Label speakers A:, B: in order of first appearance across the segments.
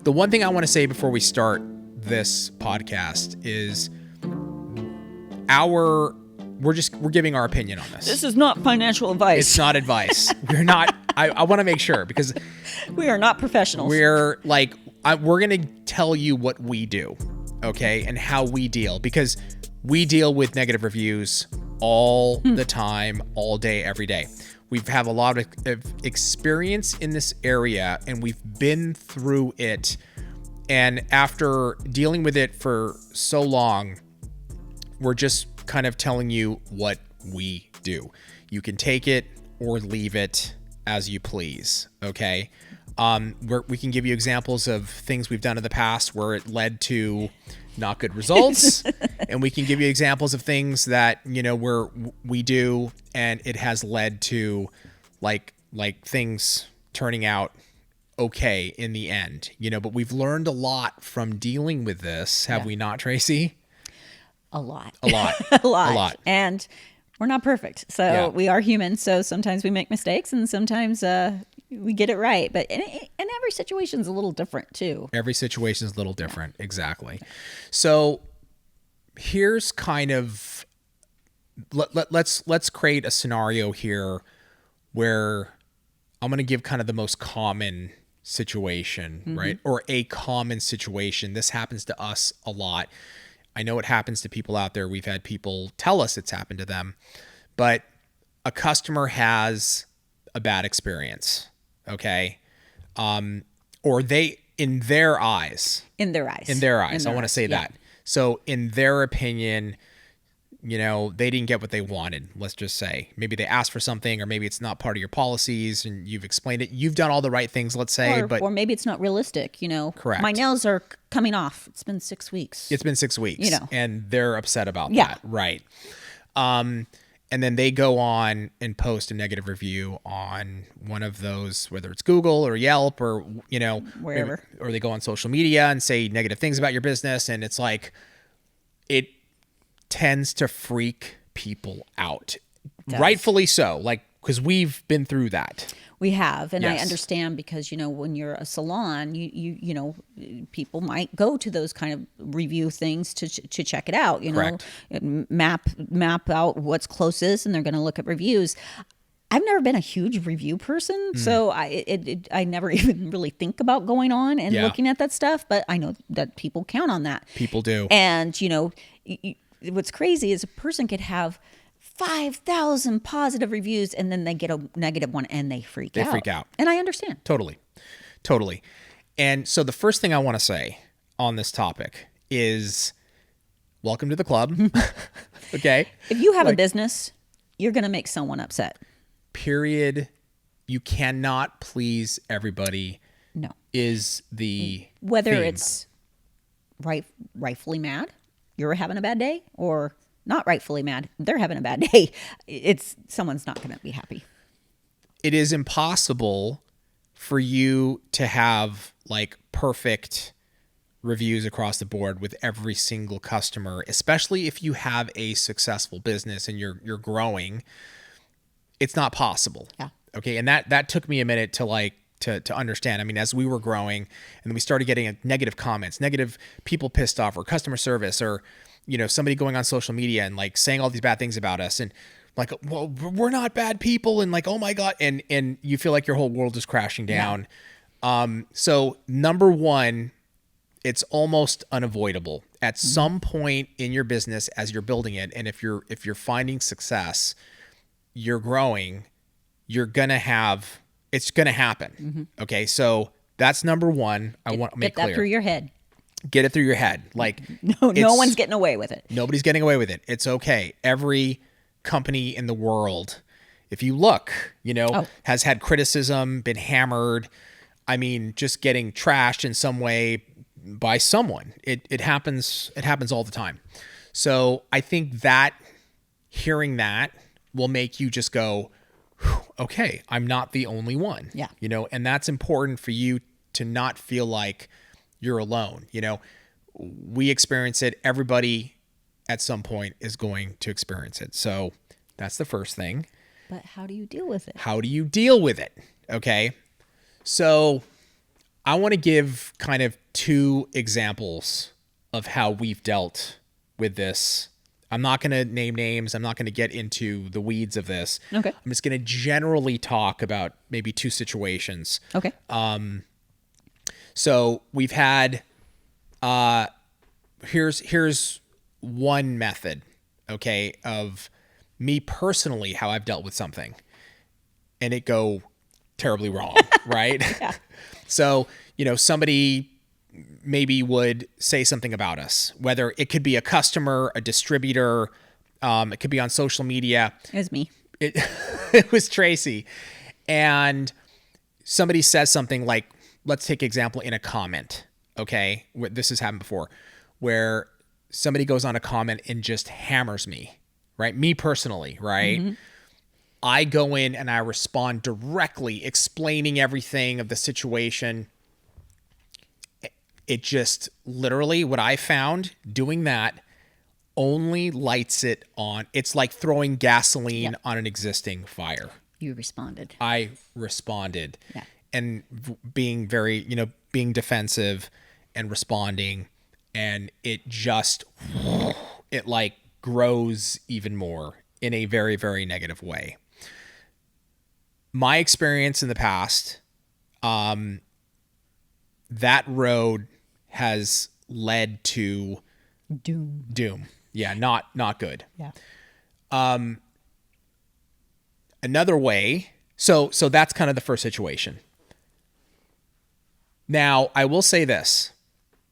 A: The one thing I want to say before we start this podcast is we're giving our opinion on this.
B: This is not financial advice.
A: It's not advice. We're not. I want to make sure, because
B: we are not professionals.
A: we're going to tell you what we do, okay, and how we deal, because we deal with negative reviews all the time, all day, every day. We have a lot of experience in this area, and we've been through it. And after dealing with it for so long, we're just kind of telling you what we do. You can take it or leave it as you please, okay? We can give you examples of things we've done in the past where it led to not good results, and we can give you examples of things that, where we do and it has led to like things turning out okay in the end, but we've learned a lot from dealing with this, have we not, Tracy?
B: A lot.
A: A lot.
B: A lot. And we're not perfect. So we are human. So sometimes we make mistakes, and sometimes we get it right. But and every situation is a little different too.
A: Every situation is a little different. Yeah. Exactly. So here's kind of, let's create a scenario here where I'm going to give kind of the most common situation, right? Or a common situation. This happens to us a lot. I know it happens to people out there. We've had people tell us it's happened to them, but a customer has a bad experience, okay? Or they, in their eyes. I want to say that. So in their opinion, they didn't get what they wanted, let's just say. Maybe they asked for something, or maybe it's not part of your policies and you've explained it. You've done all the right things, let's say.
B: Or maybe it's not realistic,
A: Correct.
B: My nails are coming off. It's been 6 weeks.
A: And they're upset about that. Right. And then they go on and post a negative review on one of those, whether it's Google or Yelp or,
B: wherever.
A: Or they go on social media and say negative things about your business. And it's like, it tends to freak people out. Rightfully so, because we've been through that.
B: We have, and
A: Yes.
B: I understand, because when you're a salon, you people might go to those kind of review things to check it out.
A: Correct.
B: Map out what's closest, and they're going to look at reviews. I've never been a huge review person, so I never even really think about going on and looking at that stuff. But I know that people count on that.
A: People do,
B: and what's crazy is a person could have 5,000 positive reviews, and then they get a negative one and they freak out. And I understand.
A: Totally. And so the first thing I want to say on this topic is welcome to the club. Okay.
B: If you have a business, you're going to make someone upset.
A: Period. You cannot please everybody.
B: No.
A: Is the
B: whether
A: theme.
B: It's rightfully mad, you're having a bad day, or not rightfully mad, they're having a bad day. Someone's not going to be happy.
A: It is impossible for you to have perfect reviews across the board with every single customer, especially if you have a successful business and you're growing. It's not possible.
B: Yeah.
A: Okay. And that took me a minute to understand. I mean, as we were growing and we started getting negative comments, negative people pissed off, or customer service, or somebody going on social media and saying all these bad things about us, and well, we're not bad people, and oh my God, and you feel like your whole world is crashing down. Yeah. So number one, it's almost unavoidable at some point in your business as you're building it. And if you're finding success, you're growing, it's going to happen. Okay. So that's number one. I want to make clear.
B: Get that through your head.
A: Get it through your head.
B: No one's getting away with it.
A: Nobody's getting away with it. It's okay. Every company in the world, if you look, has had criticism, been hammered. I mean, just getting trashed in some way by someone. It happens. It happens all the time. So I think that hearing that will make you just go, okay, I'm not the only one.
B: Yeah.
A: And that's important for you to not feel like you're alone. We experience it. Everybody at some point is going to experience it. So that's the first thing.
B: But how do you deal with it?
A: How do you deal with it? Okay. So I want to give kind of 2 examples of how we've dealt with this. I'm not going to name names. I'm not going to get into the weeds of this.
B: Okay.
A: I'm just going to generally talk about maybe 2 situations.
B: Okay.
A: So we've had, here's one method, okay, of me personally, how I've dealt with something and it go terribly wrong, right?
B: Yeah.
A: So, somebody maybe would say something about us, whether it could be a customer, a distributor, it could be on social media.
B: It was me.
A: It was Tracey. And somebody says something like, let's take example in a comment. Okay. This has happened before where somebody goes on a comment and just hammers me, right? Me personally, right? Mm-hmm. I go in and I respond directly, explaining everything of the situation. It just literally what I found doing that only lights it on. It's like throwing gasoline on an existing fire.
B: You responded.
A: I responded.
B: Yeah.
A: And being very, being defensive and responding. And it just, it like grows even more in a very, very negative way. My experience in the past, that road has led to doom. Yeah. Not good.
B: Yeah.
A: Another way. So that's kind of the first situation. Now I will say this,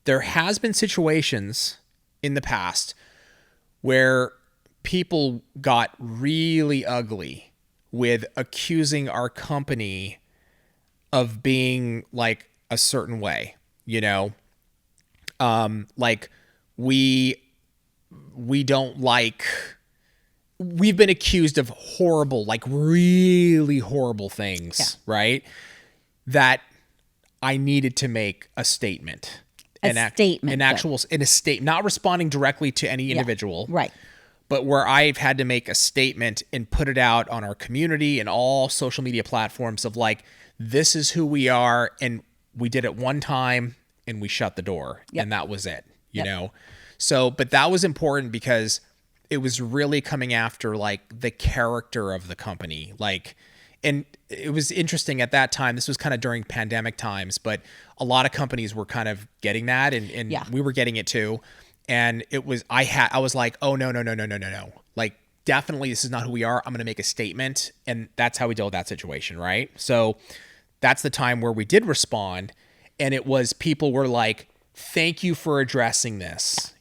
A: there has been situations in the past where people got really ugly with accusing our company of being like a certain way, like we don't like, we've been accused of horrible, like really horrible things, right? That I needed to make a statement. In a state, not responding directly to any individual.
B: Right.
A: But where I've had to make a statement and put it out on our community and all social media platforms of like, this is who we are. And we did it one time and we shut the door and that was it, you know? So, but that was important because it was really coming after like the character of the company. Like, and it was interesting at that time, this was kind of during pandemic times, but a lot of companies were kind of getting that and we were getting it too. And it was, I was like, oh, no. Like, definitely this is not who we are. I'm going to make a statement. And that's how we deal with that situation, right? So that's the time where we did respond. And it was, people were like, thank you for addressing this,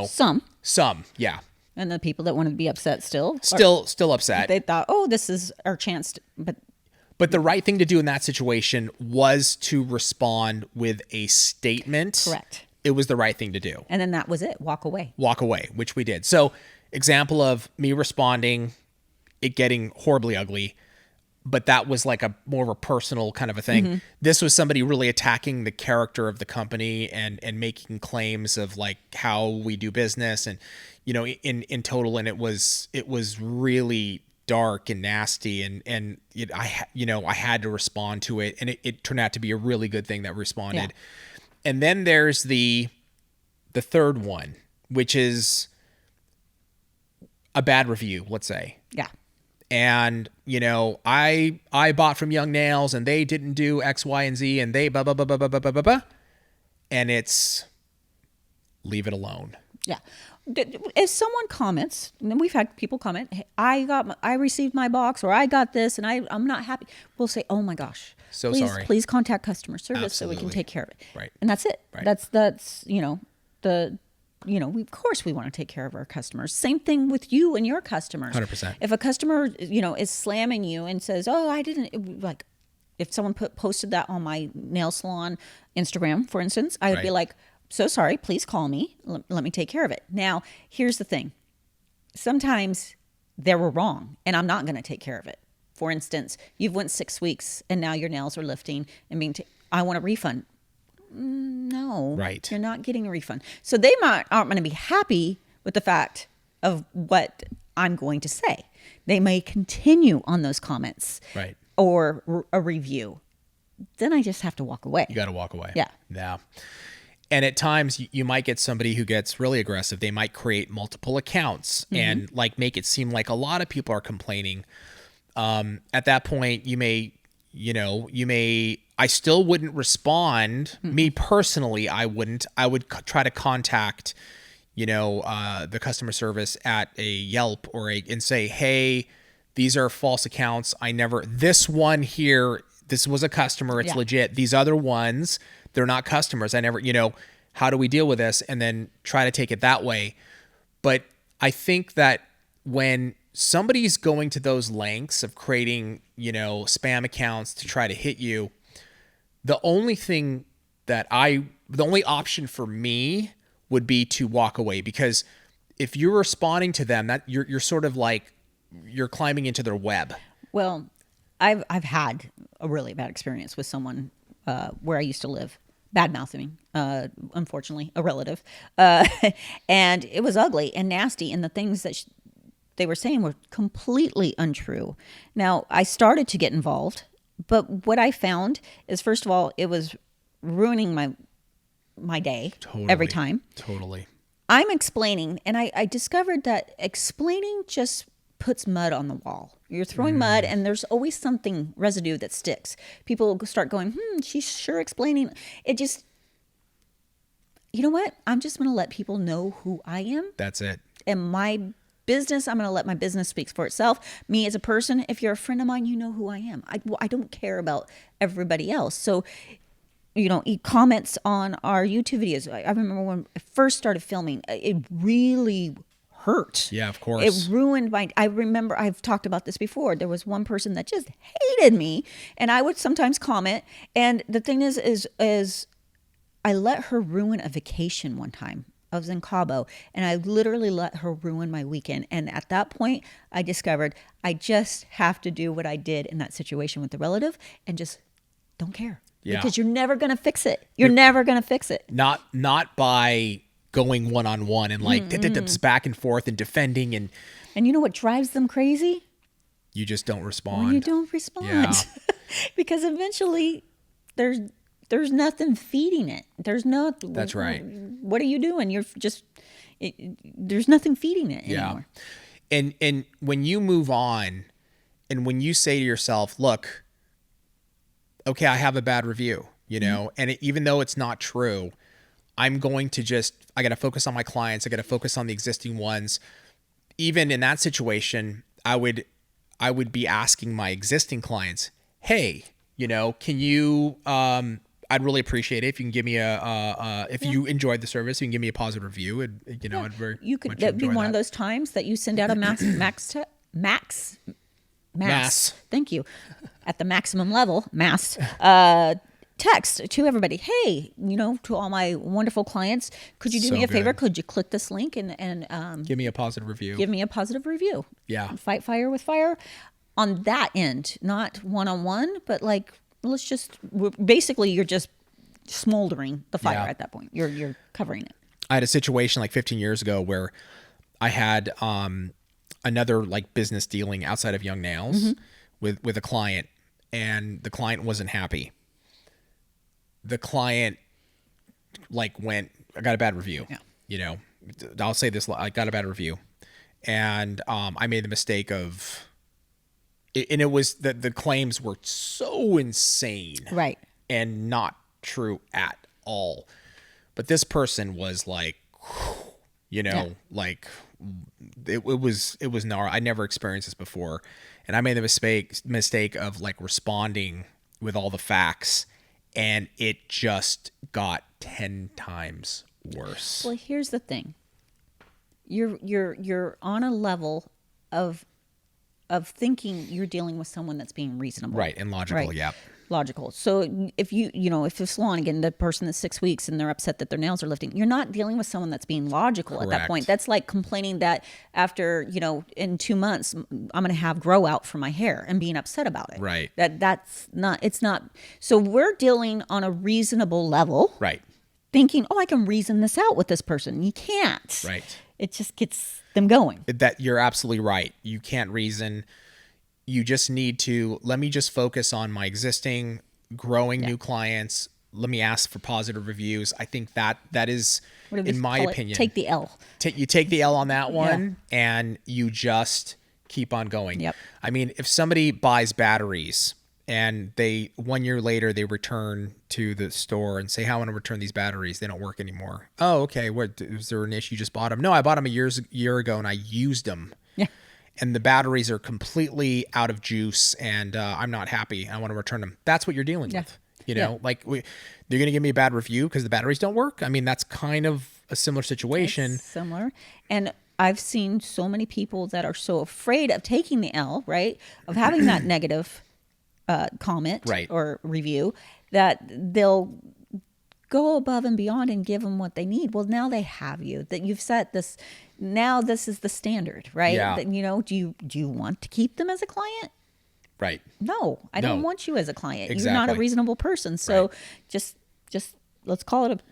A: Some, yeah.
B: And the people that wanted to be upset still
A: upset.
B: They thought, oh, this is our chance to,
A: But the right thing to do in that situation was to respond with a statement.
B: Correct.
A: It was the right thing to do.
B: And then that was it. Walk away,
A: which we did. So example of me responding, it getting horribly ugly, but that was like a more of a personal kind of a thing. Mm-hmm. This was somebody really attacking the character of the company and making claims of like how we do business and, in total. And it was really dark and nasty and I had to respond to it and it turned out to be a really good thing that responded. Yeah. And then there's the third one, which is a bad review, let's say.
B: Yeah.
A: And, I bought from Young Nails and they didn't do X, Y, and Z and they blah, blah, blah, blah, blah, blah, blah, blah. And it's leave it alone.
B: Yeah. If someone comments, and we've had people comment, hey, I received my box or I got this and I'm not happy. We'll say, oh my gosh.
A: Sorry.
B: Please contact customer service.
A: Absolutely.
B: So we can take care of it.
A: Right.
B: And that's it.
A: Right.
B: That's of course we want to take care of our customers. Same thing with you and your customers.
A: 100%.
B: If a customer, is slamming you and says, oh, I didn't, like, if someone posted that on my nail salon Instagram, for instance, I would be like, so sorry, please call me. Let me take care of it. Now, here's the thing. Sometimes they were wrong and I'm not going to take care of it. For instance, you've went 6 weeks and now your nails are lifting and I want a refund. No,
A: right.
B: You're not getting a refund. So they aren't going to be happy with the fact of what I'm going to say. They may continue on those comments,
A: right,
B: or a review. then I just have to walk away.
A: You got to walk away.
B: Yeah.
A: Yeah. And at times you might get somebody who gets really aggressive. They might create multiple accounts and like make it seem like a lot of people are complaining. At that point, I still wouldn't respond. Me personally, I wouldn't. I would try to contact, the customer service at a Yelp and say, hey, these are false accounts. This one here, this was a customer. It's legit. These other ones, they're not customers. How do we deal with this? And then try to take it that way. But I think that when somebody's going to those lengths of creating, spam accounts to try to hit you, the only option for me would be to walk away, because if you're responding to them, that you're sort of like, you're climbing into their web.
B: Well, I've had a really bad experience with someone where I used to live, bad mouthing, unfortunately, a relative. And it was ugly and nasty. And the things that they were saying were completely untrue. Now, I started to get involved, but what I found is, first of all, it was ruining my day every time.
A: Totally.
B: I'm explaining, and I discovered that explaining just puts mud on the wall. You're throwing mud, and there's always something residue that sticks. People start going, she's sure explaining. It just, you know what? I'm just going to let people know who I am.
A: That's it.
B: And my business, I'm going to let my business speak for itself. Me as a person, if you're a friend of mine, you know who I am. I don't care about everybody else. So, comments on our YouTube videos. I remember when I first started filming, it really hurt.
A: Yeah, of course.
B: It ruined I remember, I've talked about this before. There was one person that just hated me, and I would sometimes comment. And the thing is I let her ruin a vacation one time. I was in Cabo, and I literally let her ruin my weekend. And at that point, I discovered I just have to do what I did in that situation with the relative and just don't care.
A: Yeah.
B: Because you're never going to fix it. You're never going to fix it.
A: Not by going one-on-one and like back and forth and defending. And
B: you know what drives them crazy?
A: You just don't respond.
B: When you don't respond.
A: Yeah.
B: Because eventually there's nothing feeding it. There's no.
A: That's right.
B: What are you doing? You're just. There's nothing feeding it anymore.
A: And when you move on, and when you say to yourself, "Look, okay, I have a bad review," and even though it's not true, I'm going to I got to focus on my clients. I got to focus on the existing ones. Even in that situation, I would be asking my existing clients, "Hey, can you? I'd really appreciate it if you can give me if you enjoyed the service, you can give me a positive review.
B: That'd be one of those times that you send out a mass. Thank you. At the maximum level, mass text to everybody. Hey, to all my wonderful clients, could you do me a favor? Could you click this link and
A: give me a positive review?
B: Give me a positive review.
A: Yeah.
B: Fight fire with fire on that end, not one-on-one, but like, basically you're just smoldering the fire at that point. You're covering it.
A: I had a situation like 15 years ago where I had another like business dealing outside of Young Nails with a client, and the client wasn't happy. The client I got a bad review. Yeah. I'll say this, I got a bad review, and I made the mistake of. And it was that the claims were so insane,
B: right,
A: and not true at all. But this person was like, like it was gnarly. I never experienced this before, and I made the mistake of like responding with all the facts, and it just got 10 times worse.
B: Well, here's the thing: you're on a level of thinking you're dealing with someone that's being reasonable.
A: Right, and logical, right. Yeah.
B: Logical. So if if the salon, again, the person that's 6 weeks and they're upset that their nails are lifting, you're not dealing with someone that's being logical. Correct. At that point. That's like complaining that after, in 2 months, I'm going to have grow out for my hair and being upset about it.
A: Right.
B: It's not. So we're dealing on a reasonable level.
A: Right.
B: Thinking, I can reason this out with this person. You can't.
A: Right.
B: It just gets them going.
A: That you're absolutely right. You can't reason. You just need to let me just focus on my existing growing new clients. Let me ask for positive reviews. I think that is, in my opinion,
B: take the L.
A: You take the L on that one, and you just keep on going.
B: Yep.
A: I mean, if somebody buys batteries and 1 year later they return to the store and say, "How I want to return these batteries? They don't work anymore." Oh, okay. What, was there an issue? You just bought them? No, I bought them a year ago and I used them.
B: Yeah.
A: And the batteries are completely out of juice, and I'm not happy. I want to return them. That's what you're dealing with. You know, like they're going to give me a bad review because the batteries don't work. I mean, that's kind of a similar situation.
B: It's similar. And I've seen so many people that are so afraid of taking the L, right? Of having that negative comment or review, that they'll go above and beyond and give them what they need. Well, now they have you, that you've set this. Now this is the standard, right?
A: Yeah.
B: That, do you want to keep them as a client?
A: Right.
B: No, I don't want you as a client.
A: Exactly.
B: You're not a reasonable person. So just let's call it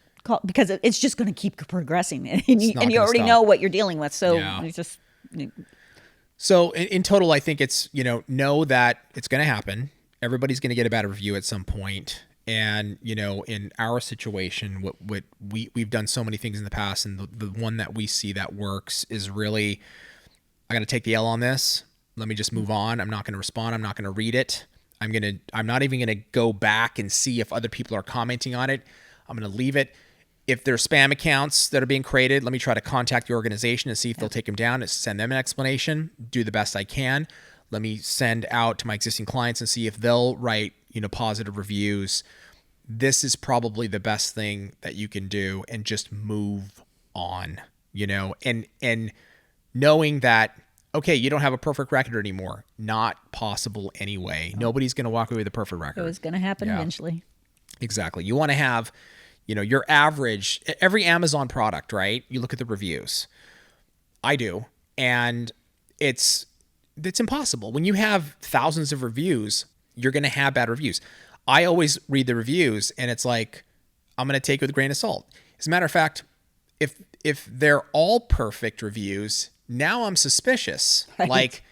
B: because it's just going to keep progressing, and you already know what you're dealing with. So it's just.
A: So in total, I think it's, know that it's going to happen. Everybody's going to get a bad review at some point. And, in our situation, what we've done so many things in the past, and the one that we see that works is really, I got to take the L on this. Let me just move on. I'm not going to respond. I'm not going to read it. I'm not even going to go back and see if other people are commenting on it. I'm going to leave it. If there's spam accounts that are being created, let me try to contact the organization and see if they'll take them down and send them an explanation, do the best I can. Let me send out to my existing clients and see if they'll write, positive reviews. This is probably the best thing that you can do, and just move on, and knowing that, okay, you don't have a perfect record anymore. Not possible anyway. Nobody's going to walk away with a perfect record.
B: It was going to happen eventually.
A: Exactly. You want to have, your average, every Amazon product, right? You look at the reviews. I do. And it's impossible. When you have thousands of reviews, you're going to have bad reviews. I always read the reviews, and it's like, I'm going to take it with a grain of salt. As a matter of fact, if they're all perfect reviews, now I'm suspicious. Right. Like,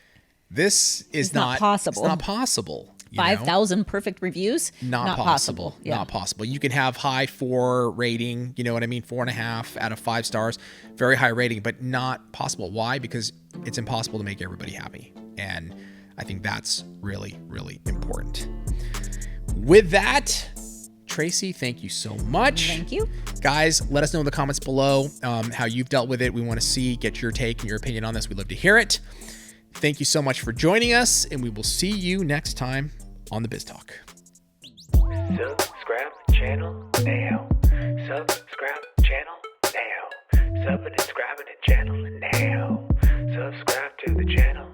A: this is not possible. It's not possible.
B: 5,000 perfect reviews?
A: Not possible. Yeah. Not possible. You can have high 4 rating, 4.5 out of 5 stars, very high rating, but not possible. Why? Because it's impossible to make everybody happy. And I think that's really, really important. With that, Tracey, thank you so much.
B: Thank you.
A: Guys, let us know in the comments below how you've dealt with it. We want to get your take and your opinion on this. We'd love to hear it. Thank you so much for joining us, and we will see you next time on the Biz Talk.
C: Subscribe the channel now. Subscribe the channel now. Subscribe to the channel now. Subscribe to the channel.